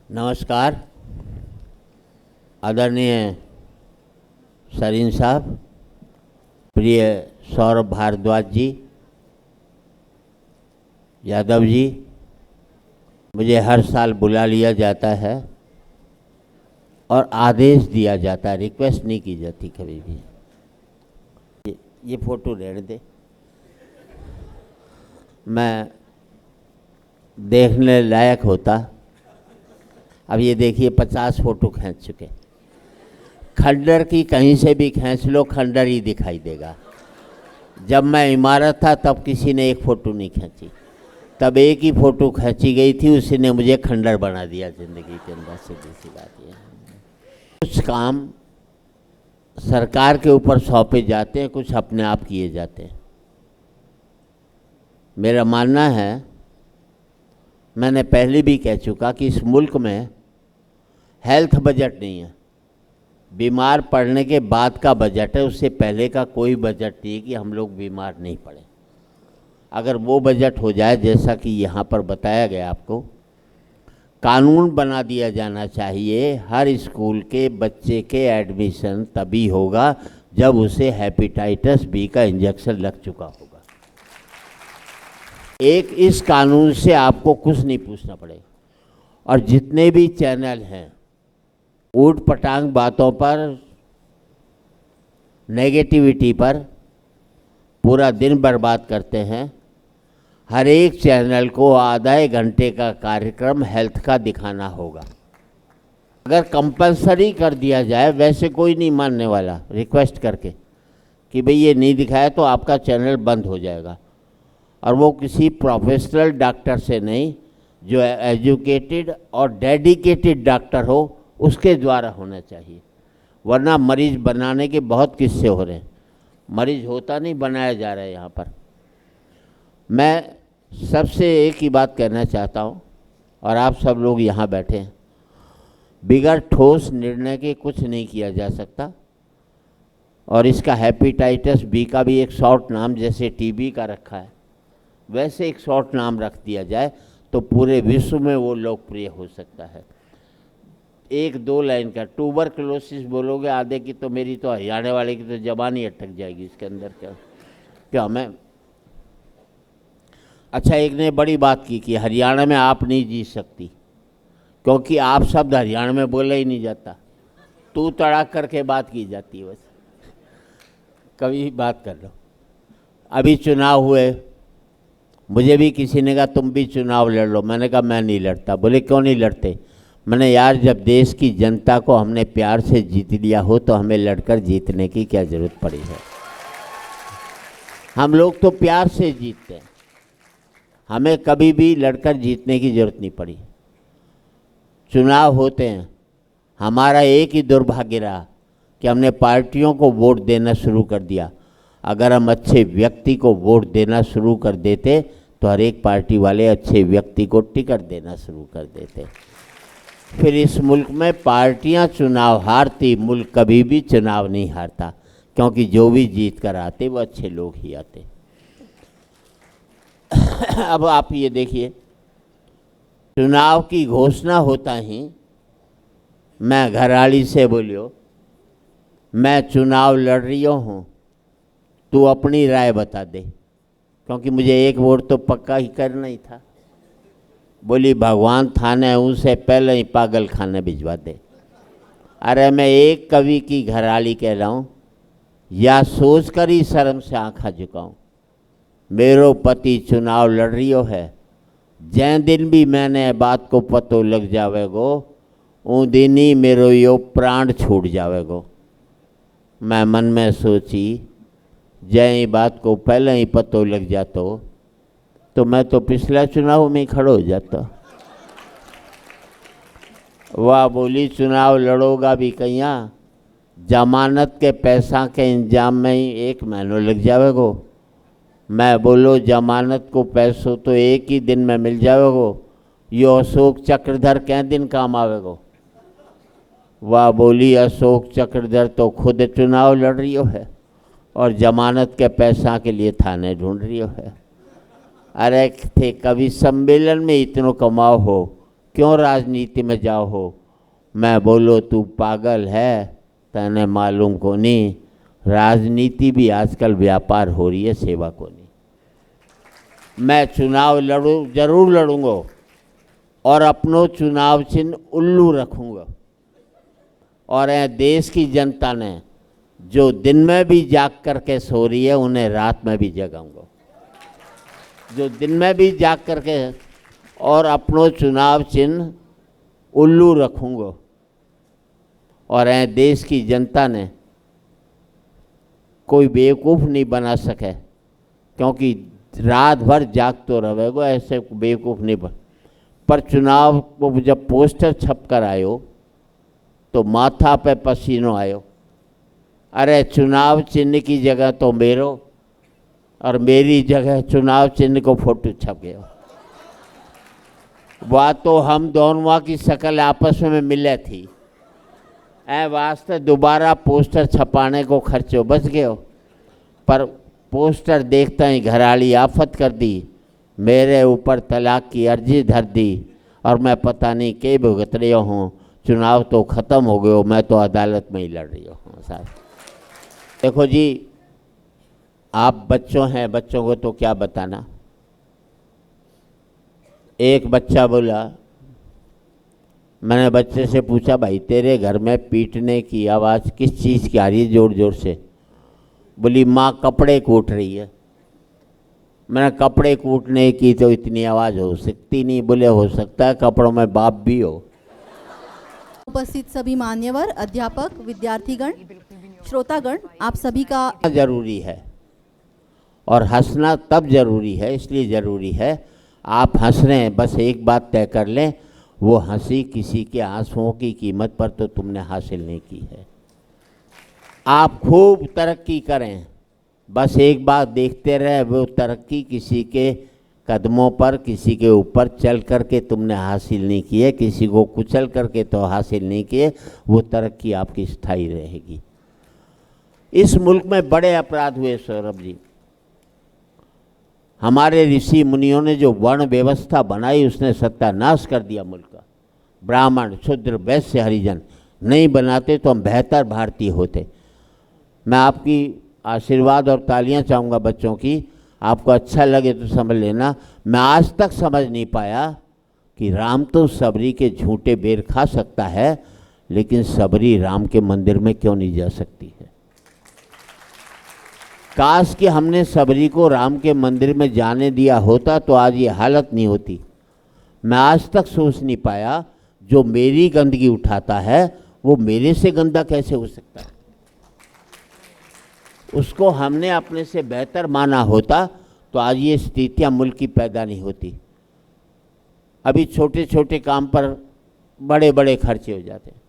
नमस्कार। आदरणीय सरीन साहब, प्रिय सौरभ भारद्वाज जी, यादव जी, मुझे हर साल बुला लिया जाता है और आदेश दिया जाता है, रिक्वेस्ट नहीं की जाती कभी भी। ये फोटो रहने दे, मैं देखने लायक होता। अब ये देखिए 50 फोटो खींच चुके। खंडर की कहीं से भी खींच लो, खंडर ही दिखाई देगा। जब मैं इमारत था तब किसी ने एक फ़ोटो नहीं खींची, तब एक ही फ़ोटो खींची गई थी, उसी ने मुझे खंडर बना दिया ज़िंदगी के अंदर। सीधी सी बात ये है, कुछ काम सरकार के ऊपर सौंपे जाते हैं, कुछ अपने आप किए जाते हैं। मेरा मानना है, मैंने पहले भी कह चुका कि इस मुल्क में हेल्थ बजट नहीं है, बीमार पड़ने के बाद का बजट है, उससे पहले का कोई बजट नहीं है कि हम लोग बीमार नहीं पड़े। अगर वो बजट हो जाए जैसा कि यहाँ पर बताया गया आपको, कानून बना दिया जाना चाहिए, हर स्कूल के बच्चे के एडमिशन तभी होगा जब उसे हेपेटाइटिस बी का इंजेक्शन लग चुका होगा। एक इस कानून से आपको कुछ नहीं पूछना पड़ेगा। और जितने भी चैनल हैं ऊट पटांग बातों पर, नेगेटिविटी पर पूरा दिन बर्बाद करते हैं। हर एक चैनल को आधा एक घंटे का कार्यक्रम हेल्थ का दिखाना होगा। अगर कंपलसरी कर दिया जाए, वैसे कोई नहीं मानने वाला, रिक्वेस्ट करके कि भाई ये नहीं दिखाया तो आपका चैनल बंद हो जाएगा। और वो किसी प्रोफेशनल डॉक्टर से नहीं, जो एजुकेटेड और डेडिकेटेड डॉक्टर हो उसके द्वारा होना चाहिए। वरना मरीज बनाने के बहुत किस्से हो रहे हैं, मरीज होता नहीं, बनाया जा रहा है यहाँ पर। मैं सबसे एक ही बात कहना चाहता हूँ, और आप सब लोग यहाँ बैठे हैं, बिगैर ठोस निर्णय के कुछ नहीं किया जा सकता। और इसका हेपेटाइटिस बी का भी एक शॉर्ट नाम, जैसे टीबी का रखा है वैसे एक शॉर्ट नाम रख दिया जाए तो पूरे विश्व में वो लोकप्रिय हो सकता है। एक दो लाइन का ट्यूबरकुलोसिस बोलोगे आधे की, तो मेरी तो हरियाणा वाले की तो जबान ही अटक जाएगी इसके अंदर। क्या मैं अच्छा, एक ने बड़ी बात की कि हरियाणा में आप नहीं जीत सकती, क्योंकि आप शब्द हरियाणा में बोला ही नहीं जाता, तू तड़ाक करके बात की जाती है। बस कभी बात कर लो। अभी चुनाव हुए, मुझे भी किसी ने कहा तुम भी चुनाव लड़ लो, मैंने कहा मैं नहीं लड़ता। बोले क्यों नहीं लड़ते? मैंने, यार जब देश की जनता को हमने प्यार से जीत लिया हो तो हमें लड़कर जीतने की क्या जरूरत पड़ी है? हम लोग तो प्यार से जीतते हैं, हमें कभी भी लड़कर जीतने की जरूरत नहीं पड़ी। चुनाव होते हैं, हमारा एक ही दुर्भाग्य रहा कि हमने पार्टियों को वोट देना शुरू कर दिया। अगर हम अच्छे व्यक्ति को वोट देना शुरू कर देते तो हर एक पार्टी वाले अच्छे व्यक्ति को टिकट देना शुरू कर देते। फिर इस मुल्क में पार्टियां चुनाव हारती, मुल्क कभी भी चुनाव नहीं हारता, क्योंकि जो भी जीत कर आते वो अच्छे लोग ही आते। अब आप ये देखिए, चुनाव की घोषणा होता ही मैं घरवाली से बोलियो, मैं चुनाव लड़ रही हूँ, तू अपनी राय बता दे, क्योंकि मुझे एक वोट तो पक्का ही करना ही था। बोली भगवान थाने उसे पहले ही पागल खाने भिजवा दे। अरे मैं एक कवि की घरवाली कह रहा हूँ, या सोच कर ही शर्म से आँखा झुकाऊँ। मेरो पति चुनाव लड़ रही है, जै दिन भी मैंने बात को पतो लग जावेगो, ऊ दिन ही मेरो यो प्राण छूट जावेगो। मैं मन में सोची, जय बात को पहले ही पतो लग जाता तो मैं तो पिछला चुनाव में ही खड़ा हो जाता। वाह बोली चुनाव लड़ोगा भी कहिया, जमानत के पैसा के इंतजाम में ही 1 महीना लग जावेगो। मैं बोलो जमानत को पैसों तो एक ही दिन में मिल जावेगो, यो अशोक चक्रधर कै दिन काम आवेगो। वाह बोली अशोक चक्रधर तो खुद चुनाव लड़ रही है और जमानत के पैसा के लिए थाने ढूंढ रही है। अरे थे कभी सम्मेलन में इतनो कमाओ हो क्यों राजनीति में जाओ हो? मैं बोलो तू पागल है, तने मालूम को नहीं, राजनीति भी आजकल व्यापार हो रही है, सेवा को नहीं। मैं चुनाव जरूर लड़ूंगा और अपनो चुनाव चिन्ह उल्लू रखूंगा। और देश की जनता ने जो दिन में भी जाग करके सो रही है, उन्हें रात में भी जगाऊंगा। जो दिन में भी जाग करके और अपनो चुनाव चिन्ह उल्लू रखूंगा। और देश की जनता ने कोई बेवकूफ़ नहीं बना सके, क्योंकि रात भर जाग तो रहेगा, ऐसे बेवकूफ़ नहीं बन। पर चुनाव को जब पोस्टर छप कर आयो तो माथा पे पसीनो आयो। अरे चुनाव चिन्ह की जगह तो मेरो और मेरी जगह चुनाव चिन्ह को फोटो छप गया। वह तो हम दोनों की शक्ल आपस में मिले थी, वास्ते दोबारा पोस्टर छपाने को खर्चो बच गयो। पर पोस्टर देखता ही घराली आफत कर दी, मेरे ऊपर तलाक की अर्जी धर दी और मैं पता नहीं के भुगत रही हूँ। चुनाव तो ख़त्म हो गयो, मैं तो अदालत में ही लड़ रही हूँ साहब। देखो जी, आप बच्चों हैं, बच्चों को तो क्या बताना। एक बच्चा बोला, मैंने बच्चे से पूछा, भाई तेरे घर में पीटने की आवाज़ किस चीज़ की आ रही है ज़ोर ज़ोर से? बोली माँ कपड़े कूट रही है। मैंने कपड़े कूटने की तो इतनी आवाज़ हो सकती नहीं। बोले हो सकता है कपड़ों में बाप भी हो। उपस्थित सभी मान्यवर, अध्यापक, विद्यार्थीगण, श्रोतागण, आप सभी का जरूरी है और हंसना तब जरूरी है, इसलिए ज़रूरी है आप हंस रहे हैं। बस एक बात तय कर लें, वो हंसी किसी के आंसुओं की कीमत पर तो तुमने हासिल नहीं की है। आप खूब तरक्की करें, बस एक बात देखते रहे, वो तरक्की किसी के कदमों पर, किसी के ऊपर चल करके तुमने हासिल नहीं की है, किसी को कुचल करके तो हासिल नहीं किए। वो तरक्की आपकी स्थायी रहेगी। इस मुल्क में बड़े अपराध हुए सौरभ जी। हमारे ऋषि मुनियों ने जो वर्ण व्यवस्था बनाई, उसने सत्यानाश कर दिया मुल्क का। ब्राह्मण, शूद्र, वैश्य, हरिजन नहीं बनाते तो हम बेहतर भारतीय होते। मैं आपकी आशीर्वाद और तालियां चाहूँगा बच्चों की। आपको अच्छा लगे तो समझ लेना, मैं आज तक समझ नहीं पाया कि राम तो सबरी के झूठे बेर खा सकता है, लेकिन सबरी राम के मंदिर में क्यों नहीं जा सकती है। काश कि हमने सबरी को राम के मंदिर में जाने दिया होता तो आज ये हालत नहीं होती। मैं आज तक सोच नहीं पाया, जो मेरी गंदगी उठाता है वो मेरे से गंदा कैसे हो सकता है। उसको हमने अपने से बेहतर माना होता तो आज ये स्थितियां मुल्क की पैदा नहीं होती। अभी छोटे छोटे काम पर बड़े बड़े खर्चे हो जाते हैं।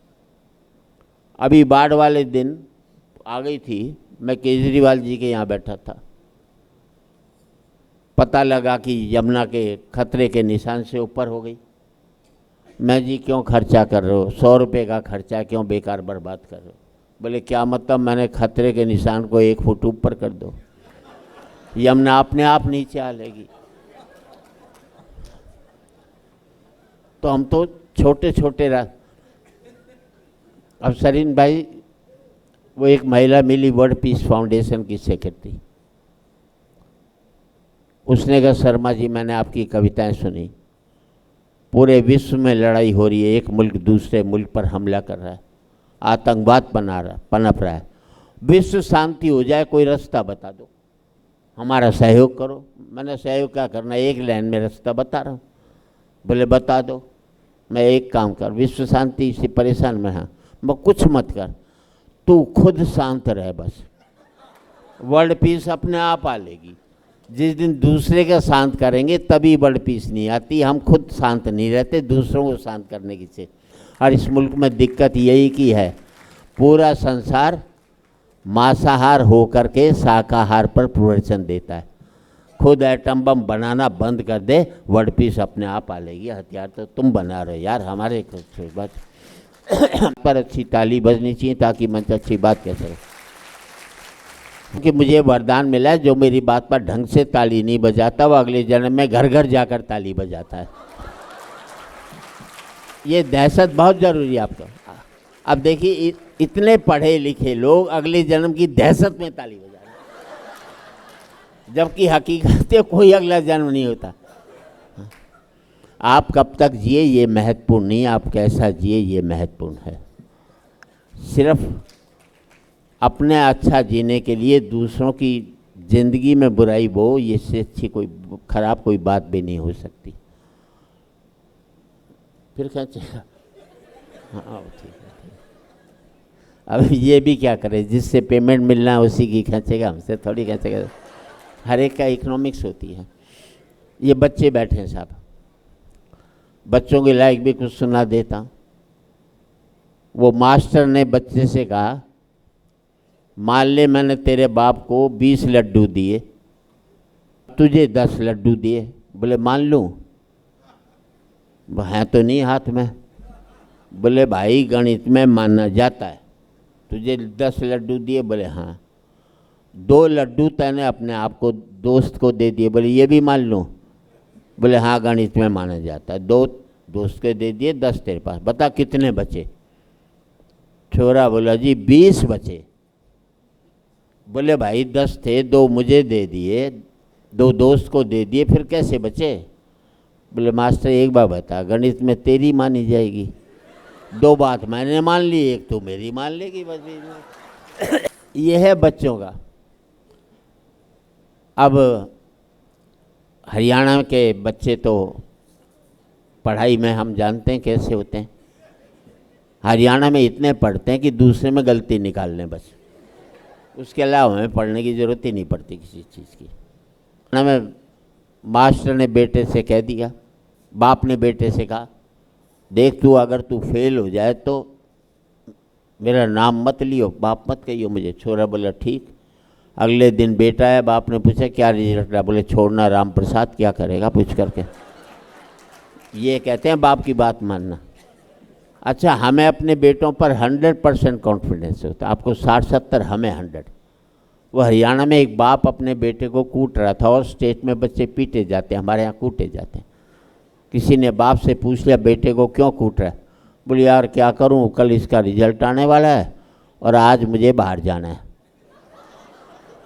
अभी बाढ़ वाले दिन आ गई थी, मैं केजरीवाल जी के यहाँ बैठा था, पता लगा कि यमुना के खतरे के निशान से ऊपर हो गई। मैं जी क्यों खर्चा कर रहे हो, 100 रुपये का खर्चा क्यों बेकार बर्बाद कर रहे हो? बोले क्या मतलब? मैंने खतरे के निशान को 1 फुट ऊपर कर दो, यमुना अपने आप नीचे आ लेगी। तो हम तो छोटे छोटे अब सरीन भाई, वो एक महिला मिली वर्ल्ड पीस फाउंडेशन की सेक्रेटरी, उसने कहा शर्मा जी मैंने आपकी कविताएं सुनी, पूरे विश्व में लड़ाई हो रही है, एक मुल्क दूसरे मुल्क पर हमला कर रहा है, आतंकवाद पनप रहा है, विश्व शांति हो जाए, कोई रास्ता बता दो, हमारा सहयोग करो। मैंने सहयोग क्या करना, एक लाइन में रास्ता बता रहा हूँ। बोले बता दो। मैं एक काम कर, विश्व शांति से परेशान में, हाँ मैं कुछ मत कर, तू खुद शांत रहे, बस वर्ल्ड पीस अपने आप आ लेगी। जिस दिन दूसरे का शांत करेंगे तभी वर्ल्ड पीस नहीं आती। हम खुद शांत नहीं रहते, दूसरों को शांत करने की से। और इस मुल्क में दिक्कत यही की है, पूरा संसार मांसाहार होकर के शाकाहार पर प्रवचन देता है। खुद एटम बम बनाना बंद कर दे, वर्ल्ड पीस अपने आप आ लेगी। हथियार तो तुम बना रहे हो यार, हमारे बात पर अच्छी ताली बजनी चाहिए ताकि मंच अच्छी बात कह सके। क्योंकि मुझे वरदान मिला है, जो मेरी बात पर ढंग से ताली नहीं बजाता वो अगले जन्म में घर घर जाकर ताली बजाता है। ये दहशत बहुत ज़रूरी है आपको। अब देखिए इतने पढ़े लिखे लोग अगले जन्म की दहशत में ताली बजा रहे हैं, जबकि हकीकत में कोई अगला जन्म नहीं होता। आप कब तक जिए ये महत्वपूर्ण नहीं, आप कैसा जिए ये महत्वपूर्ण है। सिर्फ अपने अच्छा जीने के लिए दूसरों की ज़िंदगी में बुराई बो, इससे अच्छी कोई खराब कोई बात भी नहीं हो सकती। फिर खींचेगा, हाँ ठीक है। अब ये भी क्या करे, जिससे पेमेंट मिलना है उसी की खींचेगा, हमसे थोड़ी खींचेगा। हर एक का इकोनॉमिक्स होती है। ये बच्चे बैठे हैं साहब, बच्चों के लायक भी कुछ सुना देता। वो मास्टर ने बच्चे से कहा, मान ले मैंने तेरे बाप को 20 लड्डू दिए, तुझे 10 लड्डू दिए। बोले मान लूँ? हैं तो नहीं हाथ में। बोले भाई गणित में माना जाता है, तुझे 10 लड्डू दिए। बोले हाँ। 2 लड्डू तैने अपने आप को दोस्त को दे दिए। बोले ये भी मान लूँ? बोले हाँ गणित में माना जाता है। 2 दोस्त के दे दिए, 10 तेरे पास। बता कितने बचे? छोरा बोला जी 20 बचे। बोले भाई 10 थे, 2 मुझे दे दिए, 2 दोस्त को दे दिए, फिर कैसे बचे? बोले मास्टर एक बार बता, गणित में तेरी मानी जाएगी, 2 बात मैंने मान ली, 1 तो मेरी मान लेगी बस। ये है बच्चों का। अब हरियाणा के बच्चे तो पढ़ाई में हम जानते हैं कैसे होते हैं। हरियाणा में इतने पढ़ते हैं कि दूसरे में गलती निकाल लें बस, उसके अलावा हमें पढ़ने की ज़रूरत ही नहीं पड़ती किसी चीज़ की। हमें मास्टर ने बेटे से कह दिया, बाप ने बेटे से कहा, देख तू अगर तू फेल हो जाए तो मेरा नाम मत लियो, बाप मत कहियो मुझे। छोरा बोला ठीक। अगले दिन बेटा है, बाप ने पूछा क्या रिजल्ट रहा? बोले छोड़ना राम प्रसाद, क्या करेगा पूछ करके। ये कहते हैं बाप की बात मानना। अच्छा, हमें अपने बेटों पर 100% कॉन्फिडेंस होता है, आपको 60-70, हमें 100। वो हरियाणा में एक बाप अपने बेटे को कूट रहा था, और स्टेट में बच्चे पीटे जाते हैं, हमारे यहाँ कूटे जाते हैं। किसी ने बाप से पूछ लिया बेटे को क्यों कूट रहा है? बोले यार क्या करूँ, कल इसका रिजल्ट आने वाला है और आज मुझे बाहर जाना है।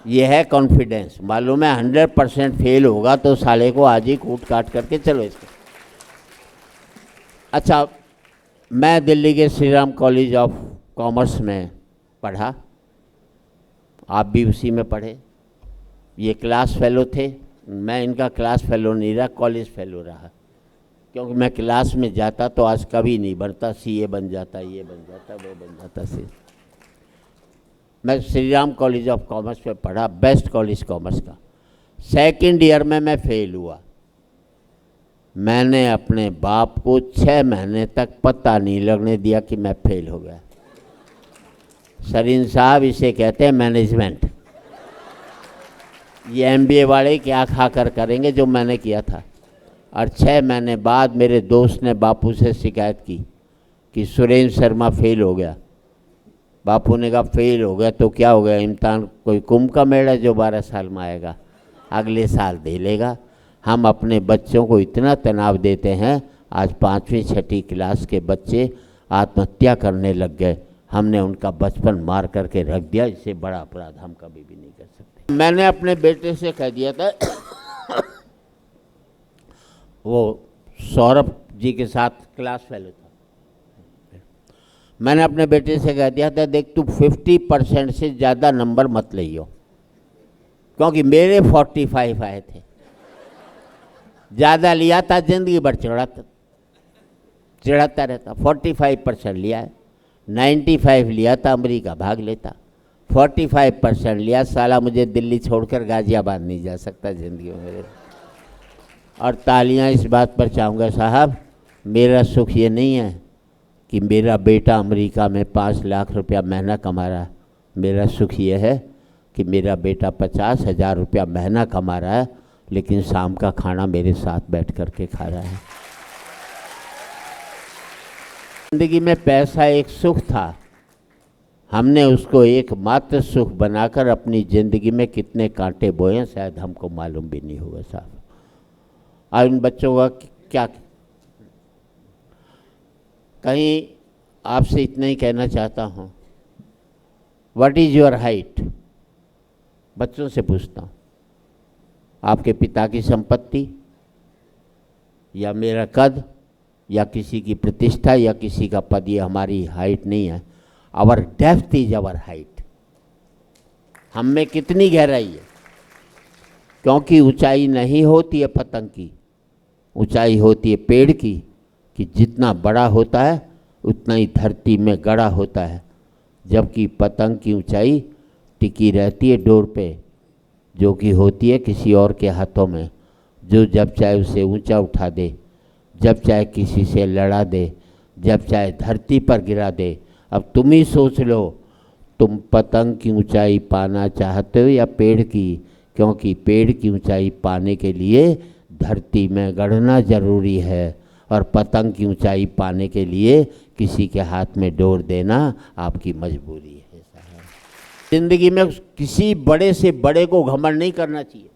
ये है कॉन्फिडेंस। मालूम है 100% फेल होगा तो साले को आज ही कूट काट करके चलो इसको। अच्छा, मैं दिल्ली के Shri Ram college of commerce में पढ़ा, आप भी उसी में पढ़े। ये क्लास फेलो थे, मैं इनका क्लास फेलो नहीं रहा, कॉलेज फेलो रहा, क्योंकि मैं क्लास में जाता तो आज कभी नहीं बनता, सीए बन जाता, ये बन जाता, वो बन जाता सी। मैं Shri Ram college of commerce में पढ़ा, बेस्ट कॉलेज कॉमर्स का। 2nd ईयर में मैं फेल हुआ। मैंने अपने बाप को 6 महीने तक पता नहीं लगने दिया कि मैं फेल हो गया। सरीन साहब इसे कहते हैं मैनेजमेंट। ये एमबीए वाले क्या खा कर करेंगे जो मैंने किया था। और 6 महीने बाद मेरे दोस्त ने बापू से शिकायत की कि सुरेंद्र शर्मा फेल हो गया। बापू ने कहा फेल हो गया तो क्या हो गया, इम्तिहान कोई कुंभ का मेला जो 12 साल में आएगा, अगले साल दे लेगा। हम अपने बच्चों को इतना तनाव देते हैं, आज 5वीं 6ठी क्लास के बच्चे आत्महत्या करने लग गए। हमने उनका बचपन मार करके रख दिया, इससे बड़ा अपराध हम कभी भी नहीं कर सकते। मैंने अपने बेटे से कह दिया था, वो सौरभ जी के साथ क्लास फेलो था, मैंने अपने बेटे से कह दिया था देख तू 50% से ज़्यादा नंबर मत लियो, क्योंकि मेरे 45 आए थे। ज़्यादा लिया था जिंदगी भर चिढ़ाता रहता। 45% लिया है, 95 लिया था अमेरिका भाग लेता, 45% लिया, साला मुझे दिल्ली छोड़कर गाजियाबाद नहीं जा सकता ज़िंदगी में मेरे। और तालियां इस बात पर चाहूँगा साहब, मेरा सुख ये नहीं है कि मेरा बेटा अमेरिका में 5 लाख रुपया महीना कमा रहा है। मेरा सुख ये है कि मेरा बेटा 50,000 रुपया महीना कमा रहा है, लेकिन शाम का खाना मेरे साथ बैठ कर के खा रहा है। जिंदगी में पैसा एक सुख था, हमने उसको एकमात्र सुख बनाकर अपनी ज़िंदगी में कितने कांटे बोए हैं शायद हमको मालूम भी नहीं होगा साहब। और इन बच्चों का क्या, कहीं आपसे इतना ही कहना चाहता हूँ, व्हाट इज़ योर हाइट? बच्चों से पूछता हूँ, आपके पिता की संपत्ति या मेरा कद या किसी की प्रतिष्ठा या किसी का पद, ये हमारी हाइट नहीं है। Our depth is our height. हम में कितनी गहराई है, क्योंकि ऊंचाई नहीं होती है पतंग की, ऊंचाई होती है पेड़ की, कि जितना बड़ा होता है उतना ही धरती में गड़ा होता है, जबकि पतंग की ऊंचाई टिकी रहती है डोर पे, जो कि होती है किसी और के हाथों में, जो जब चाहे उसे ऊंचा उठा दे, जब चाहे किसी से लड़ा दे, जब चाहे धरती पर गिरा दे। अब तुम ही सोच लो, तुम पतंग की ऊंचाई पाना चाहते हो या पेड़ की? क्योंकि पेड़ की ऊंचाई पाने के लिए धरती में गड़ना जरूरी है, और पतंग की ऊंचाई पाने के लिए किसी के हाथ में डोर देना आपकी मजबूरी है। जिंदगी में किसी बड़े से बड़े को घमंड नहीं करना चाहिए,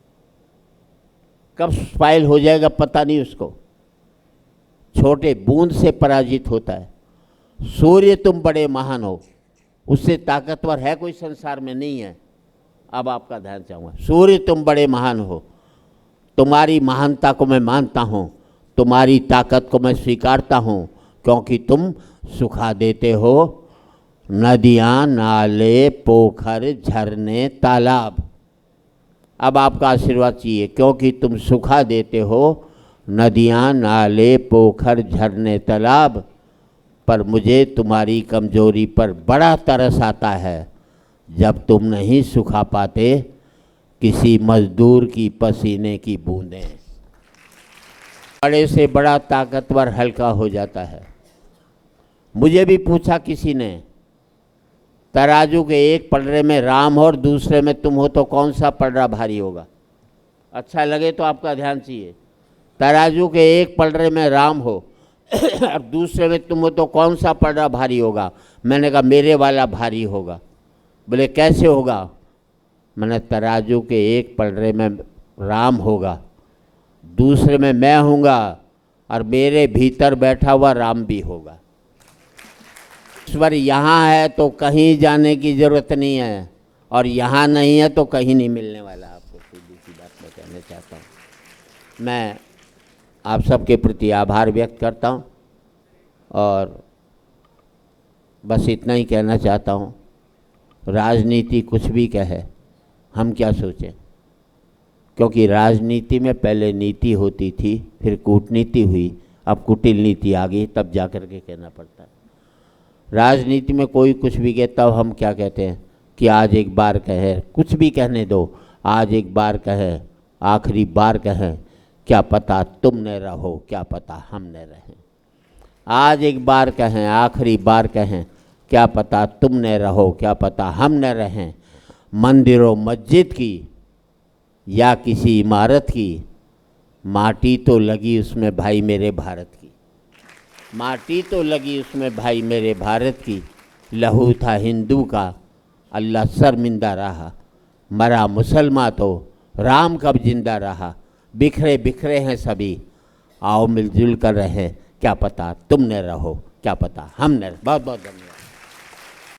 कब स्पाइल हो जाएगा पता नहीं उसको। छोटे बूंद से पराजित होता है। सूर्य तुम बड़े महान हो, उससे ताकतवर है कोई संसार में? नहीं है। अब आपका ध्यान चाहूँगा, सूर्य तुम बड़े महान हो, तुम्हारी महानता को मैं मानता हूँ, तुम्हारी ताकत को मैं स्वीकारता हूँ, क्योंकि तुम सुखा देते हो नदियाँ, नाले, पोखर, झरने, तालाब। अब आपका आशीर्वाद चाहिए, क्योंकि तुम सुखा देते हो नदियाँ, नाले, पोखर, झरने, तालाब। पर मुझे तुम्हारी कमजोरी पर बड़ा तरस आता है, जब तुम नहीं सुखा पाते किसी मजदूर की पसीने की बूंदें। बड़े से बड़ा ताकतवर हल्का हो जाता है। मुझे भी पूछा किसी ने, तराजू के एक पलड़े में राम हो और दूसरे में तुम हो तो कौन सा पलड़ा भारी होगा? अच्छा लगे तो आपका ध्यान चाहिए। तराजू के एक पलड़े में राम हो और दूसरे में तुम हो तो कौन सा पलड़ा भारी होगा? मैंने कहा मेरे वाला भारी होगा। बोले कैसे होगा? मैंने तराजू के एक पलड़े में राम होगा, दूसरे में मैं होऊंगा, और मेरे भीतर बैठा हुआ राम भी होगा। ईश्वर यहाँ है तो कहीं जाने की ज़रूरत नहीं है, और यहाँ नहीं है तो कहीं नहीं मिलने वाला। आपको सीधी सी बात मैं कहना चाहता हूँ। मैं आप सबके प्रति आभार व्यक्त करता हूँ, और बस इतना ही कहना चाहता हूँ, राजनीति कुछ भी कहे, हम क्या सोचें, क्योंकि राजनीति में पहले नीति होती थी, फिर कूटनीति हुई, अब कुटिल नीति आ गई, तब जा कर के कहना पड़ता है। राजनीति में कोई कुछ भी कहता हो, हम क्या कहते हैं कि आज एक बार कहे, कुछ भी कहने दो, आज एक बार कहे, आखिरी बार कहें, क्या पता तुम न रहो, क्या पता हम न रहें। आज एक बार कहें, आखिरी बार कहें, क्या पता तुम न रहो, क्या पता हम न रहें। मंदिरों मस्जिद की या किसी इमारत की, माटी तो लगी उसमें भाई मेरे भारत की, माटी तो लगी उसमें भाई मेरे भारत की। लहू था हिंदू का, अल्लाह शर्मिंदा रहा, मरा मुसलमान तो राम कब जिंदा रहा। बिखरे बिखरे हैं सभी, आओ मिलजुल कर रहें, क्या पता तुम न रहो, क्या पता हम न। बहुत बहुत धन्यवाद।